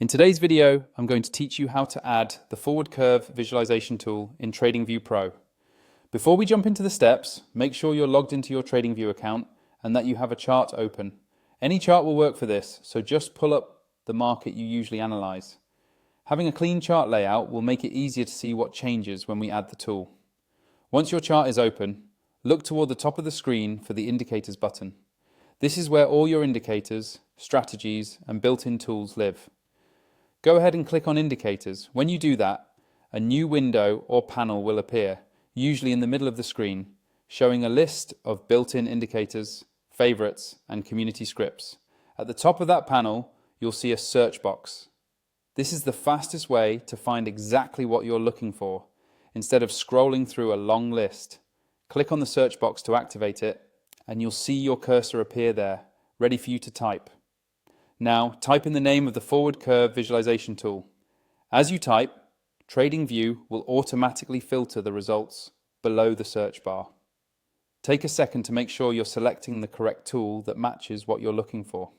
In today's video, I'm going to teach you how to add the forward curve visualization tool in TradingView Pro. Before we jump into the steps, make sure you're logged into your TradingView account and that you have a chart open. Any chart will work for this, so just pull up the market you usually analyze. Having a clean chart layout will make it easier to see what changes when we add the tool. Once your chart is open, look toward the top of the screen for the Indicators button. This is where all your indicators, strategies, and built-in tools live. Go ahead and click on Indicators. When you do that, a new window or panel will appear, usually in the middle of the screen, showing a list of built-in indicators, favorites, and community scripts. At the top of that panel, you'll see a search box. This is the fastest way to find exactly what you're looking for, instead of scrolling through a long list. Click on the search box to activate it, and you'll see your cursor appear there, ready for you to type. Now, type in the name of the forward curve visualization tool. As you type, TradingView will automatically filter the results below the search bar. Take a second to make sure you're selecting the correct tool that matches what you're looking for.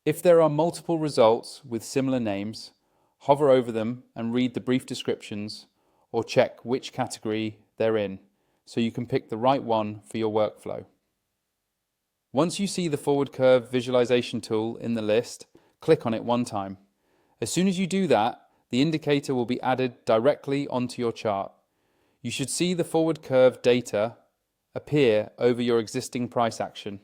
If there are multiple results with similar names, hover over them and read the brief descriptions or check which category they're in so you can pick the right one for your workflow. Once you see the forward curve visualization tool in the list, click on it one time. As soon as you do that, the indicator will be added directly onto your chart. You should see the forward curve data appear over your existing price action.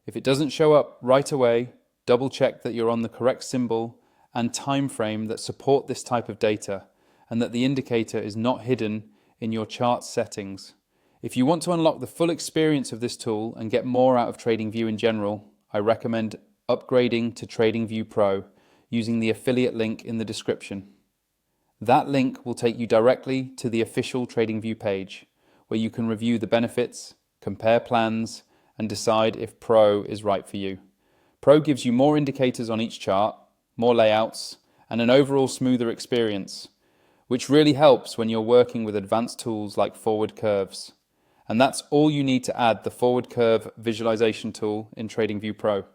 If it doesn't show up right away, double check that you're on the correct symbol and time frame that support this type of data, and that the indicator is not hidden in your chart settings. If you want to unlock the full experience of this tool and get more out of TradingView in general, I recommend upgrading to TradingView Pro using the affiliate link in the description. That link will take you directly to the official TradingView page, where you can review the benefits, compare plans, and decide if Pro is right for you. Pro gives you more indicators on each chart, more layouts, and an overall smoother experience, which really helps when you're working with advanced tools like forward curves. And that's all you need to add the forward curve visualization tool in TradingView Pro.